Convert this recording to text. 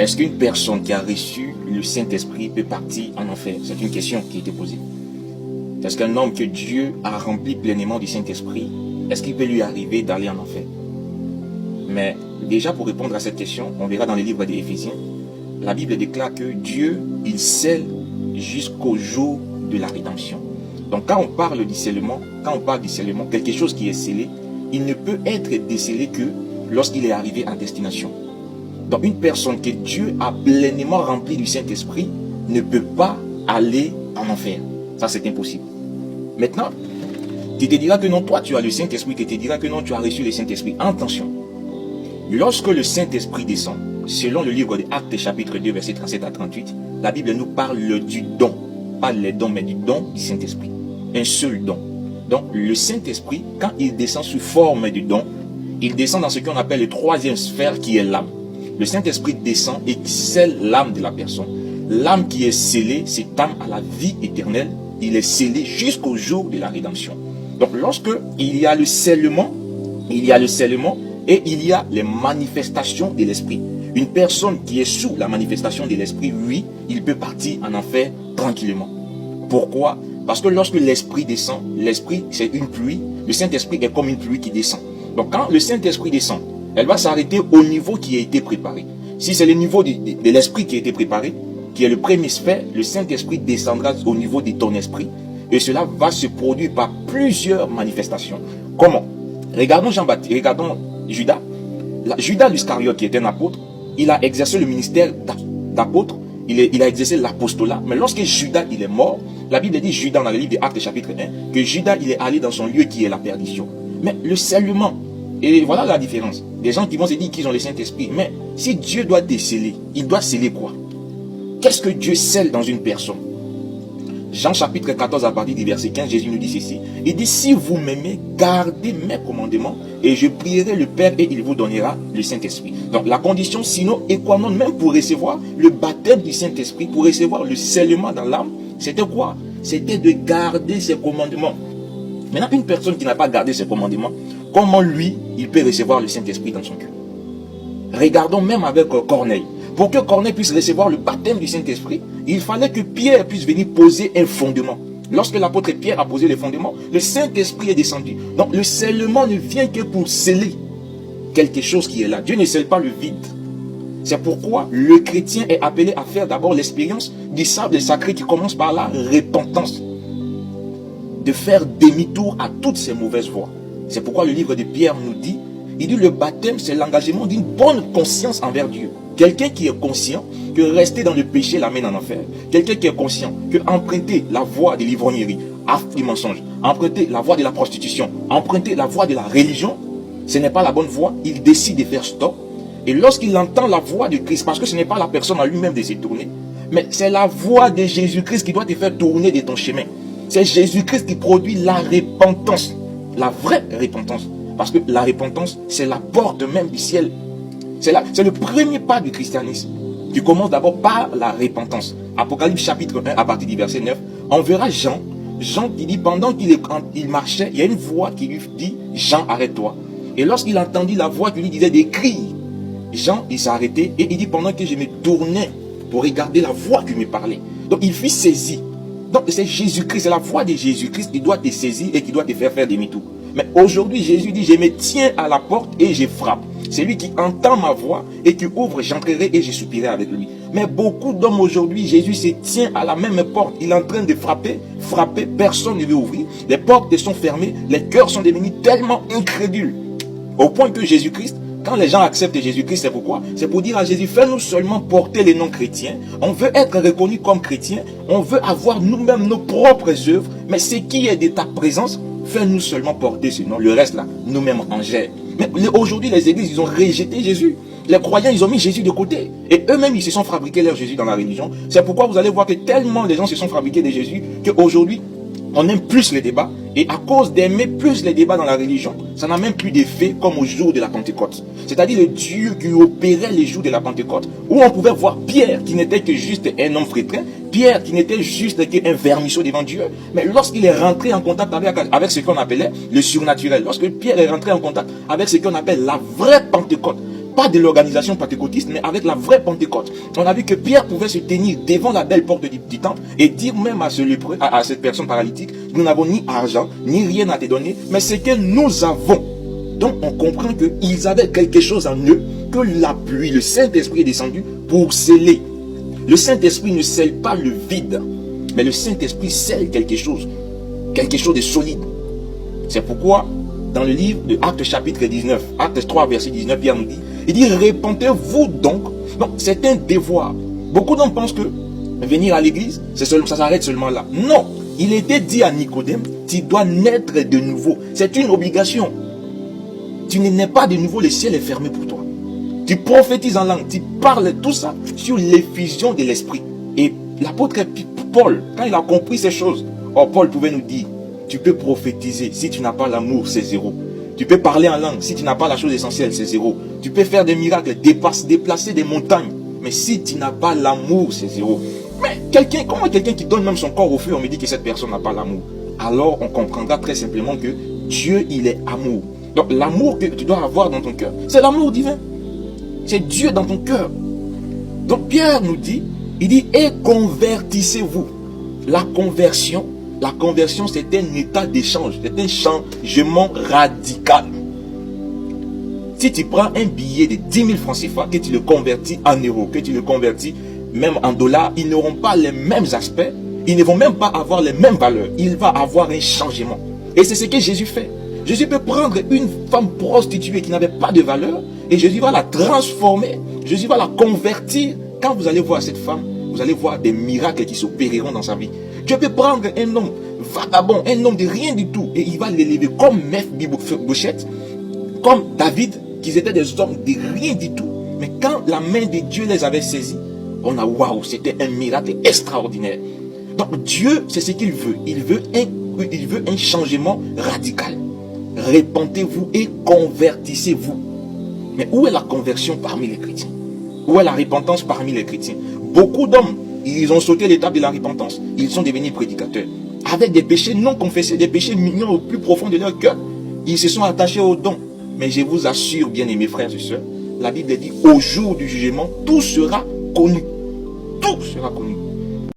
est-ce qu'une personne qui a reçu le Saint-Esprit peut partir en enfer? C'est une question qui a été posée. Est-ce qu'un homme que Dieu a rempli pleinement du Saint-Esprit, est-ce qu'il peut lui arriver d'aller en enfer? Mais déjà, pour répondre à cette question, on verra dans les livres des Éphésiens, la Bible déclare que Dieu, il scelle jusqu'au jour de la rédemption. Donc quand on parle du scellement, quelque chose qui est scellé, il ne peut être décelé que lorsqu'il est arrivé à destination. Donc une personne que Dieu a pleinement remplie du Saint-Esprit ne peut pas aller en enfer. Ça, c'est impossible. Maintenant, tu te diras que non, toi tu as le Saint-Esprit, tu te diras que non, tu as reçu le Saint-Esprit. Attention, lorsque le Saint-Esprit descend, selon le livre des Actes chapitre 2, versets 37 à 38, la Bible nous parle du don. Pas les dons, mais du don du Saint-Esprit. Un seul don. Donc le Saint-Esprit, quand il descend sous forme de don, il descend dans ce qu'on appelle le troisième sphère qui est l'âme. Le Saint-Esprit descend et scelle l'âme de la personne. L'âme qui est scellée, cette âme à la vie éternelle, il est scellé jusqu'au jour de la rédemption. Donc lorsque il y a le scellement et il y a les manifestations de l'Esprit. Une personne qui est sous la manifestation de l'Esprit, oui, il peut partir en enfer tranquillement. Pourquoi? Parce que lorsque l'Esprit descend, l'Esprit c'est une pluie, le Saint-Esprit est comme une pluie qui descend. Donc quand le Saint-Esprit descend, elle va s'arrêter au niveau qui a été préparé. Si c'est le niveau de l'Esprit qui a été préparé, qui est le premier sphère, le Saint-Esprit descendra au niveau de ton esprit. Et cela va se produire par plusieurs manifestations. Comment? Regardons Jean-Baptiste, regardons Judas. Judas l'Iscariote qui est un apôtre, il a exercé le ministère d'apôtre, il a exercé l'apostolat. Mais lorsque Judas il est mort, la Bible dit Judas dans le livre des Actes chapitre 1, que Judas il est allé dans son lieu qui est la perdition. Mais le scellement, et voilà la différence. Des gens qui vont se dire qu'ils ont le Saint-Esprit. Mais si Dieu doit déceler, il doit sceller quoi? Qu'est-ce que Dieu scelle dans une personne? Jean chapitre 14 à partir du verset 15, Jésus nous dit ceci. Il dit, si vous m'aimez, gardez mes commandements et je prierai le Père et il vous donnera le Saint-Esprit. Donc la condition sinon et quoi non, même pour recevoir le baptême du Saint-Esprit, pour recevoir le scellement dans l'âme, c'était quoi? C'était de garder ses commandements. Maintenant, une personne qui n'a pas gardé ses commandements, comment lui, il peut recevoir le Saint-Esprit dans son cœur? Regardons même avec Corneille. Pour que Corneille puisse recevoir le baptême du Saint-Esprit, il fallait que Pierre puisse venir poser un fondement. Lorsque l'apôtre Pierre a posé le fondement, le Saint-Esprit est descendu. Donc le scellement ne vient que pour sceller quelque chose qui est là. Dieu ne scelle pas le vide. C'est pourquoi le chrétien est appelé à faire d'abord l'expérience du sable sacré qui commence par la repentance. De faire demi-tour à toutes ces mauvaises voies. C'est pourquoi le livre de Pierre nous dit, il dit le baptême c'est l'engagement d'une bonne conscience envers Dieu. Quelqu'un qui est conscient que rester dans le péché l'amène en enfer. Quelqu'un qui est conscient que emprunter la voie de l'ivrognerie, du mensonge, emprunter la voie de la prostitution, emprunter la voie de la religion, ce n'est pas la bonne voie. Il décide de faire stop. Et lorsqu'il entend la voix de Christ, parce que ce n'est pas la personne à lui-même de se tourner, mais c'est la voix de Jésus-Christ qui doit te faire tourner de ton chemin. C'est Jésus-Christ qui produit la repentance, la vraie repentance. Parce que la repentance, c'est la porte même du ciel. C'est le premier pas du christianisme. Tu commences d'abord par la repentance. Apocalypse chapitre 1 à partir du verset 9. On verra Jean qui dit pendant qu'il marchait, il y a une voix qui lui dit Jean, arrête-toi. Et lorsqu'il entendit la voix qui lui disait d'écrire, Jean il s'est arrêté et il dit pendant que je me tournais pour regarder la voix qui me parlait. Donc il fut saisi. Donc c'est Jésus-Christ, c'est la voix de Jésus-Christ qui doit te saisir et qui doit te faire demi-tour. Mais aujourd'hui Jésus dit je me tiens à la porte et je frappe. C'est lui qui entend ma voix et qui ouvre, j'entrerai et je soupirai avec lui. Mais beaucoup d'hommes aujourd'hui, Jésus se tient à la même porte. Il est en train de frapper, personne ne veut ouvrir. Les portes sont fermées, les cœurs sont devenus tellement incrédules. Au point que Jésus-Christ, quand les gens acceptent Jésus-Christ, c'est pourquoi? C'est pour dire à Jésus, fais-nous seulement porter les noms chrétiens. On veut être reconnu comme chrétien. On veut avoir nous-mêmes nos propres œuvres. Mais ce qui est de ta présence, fais-nous seulement porter ce nom. Le reste là, nous-mêmes en gère. Mais aujourd'hui, les églises, ils ont rejeté Jésus. Les croyants, ils ont mis Jésus de côté. Et eux-mêmes, ils se sont fabriqués leur Jésus dans la religion. C'est pourquoi vous allez voir que tellement les gens se sont fabriqués de Jésus qu'aujourd'hui, on aime plus les débats. Et à cause d'aimer plus les débats dans la religion, ça n'a même plus d'effet comme au jour de la Pentecôte. C'est-à-dire le Dieu qui opérait les jours de la Pentecôte, où on pouvait voir Pierre qui n'était que juste un homme frétrin, Pierre qui n'était juste qu'un vermisseau devant Dieu. Mais lorsqu'il est rentré en contact avec ce qu'on appelait le surnaturel, lorsque Pierre est rentré en contact avec ce qu'on appelle la vraie Pentecôte, pas de l'organisation pentecôtiste, mais avec la vraie Pentecôte. On a vu que Pierre pouvait se tenir devant la belle porte du temple et dire même à ce lépreux, à cette personne paralytique, nous n'avons ni argent, ni rien à te donner, mais ce que nous avons. Donc on comprend qu'ils avaient quelque chose en eux, que la pluie, le Saint-Esprit est descendu pour sceller. Le Saint-Esprit ne scelle pas le vide, mais le Saint-Esprit scelle quelque chose de solide. C'est pourquoi, dans le livre de Actes chapitre 19, Actes 3 verset 19, Pierre nous dit, il dit, répentez-vous donc. Donc c'est un devoir. Beaucoup d'hommes pensent que venir à l'église, ça s'arrête seulement là. Non, il était dit à Nicodème, tu dois naître de nouveau. C'est une obligation. Tu ne nais pas de nouveau, le ciel est fermé pour toi. Tu prophétises en langue, tu parles tout ça sur l'effusion de l'esprit. Et l'apôtre Paul, quand il a compris ces choses, Paul pouvait nous dire, tu peux prophétiser, si tu n'as pas l'amour, c'est zéro. Tu peux parler en langue, si tu n'as pas la chose essentielle, c'est zéro. Tu peux faire des miracles, déplacer des montagnes, mais si tu n'as pas l'amour, c'est zéro. Mais comment quelqu'un qui donne même son corps au feu, on me dit que cette personne n'a pas l'amour? Alors on comprendra très simplement que Dieu, il est amour. Donc l'amour que tu dois avoir dans ton cœur, c'est l'amour divin. C'est Dieu dans ton cœur. Donc Pierre nous dit, il dit, et convertissez-vous. La conversion, c'est un état d'échange, c'est un changement radical. Si tu prends un billet de 10 000 francs CFA, que tu le convertis en euros, que tu le convertis même en dollars, ils n'auront pas les mêmes aspects, ils ne vont même pas avoir les mêmes valeurs. Il va avoir un changement. Et c'est ce que Jésus fait. Jésus peut prendre une femme prostituée qui n'avait pas de valeur et Jésus va la transformer. Jésus va la convertir. Quand vous allez voir cette femme, vous allez voir des miracles qui s'opéreront dans sa vie. Dieu peut prendre un homme vagabond, un homme de rien du tout, et il va l'élever comme Mephibosheth, comme David, qui étaient des hommes de rien du tout. Mais quand la main de Dieu les avait saisis, on a waouh, c'était un miracle extraordinaire. Donc Dieu, c'est ce qu'il veut. Il veut un changement radical. Répentez-vous et convertissez-vous. Mais où est la conversion parmi les chrétiens? Où est la repentance parmi les chrétiens? Beaucoup d'hommes, ils ont sauté l'étape de la repentance. Ils sont devenus prédicateurs. Avec des péchés non confessés, des péchés mignons au plus profond de leur cœur. Ils se sont attachés aux dons. Mais je vous assure, bien-aimés frères et sœurs, la Bible dit, au jour du jugement, tout sera connu. Tout sera connu.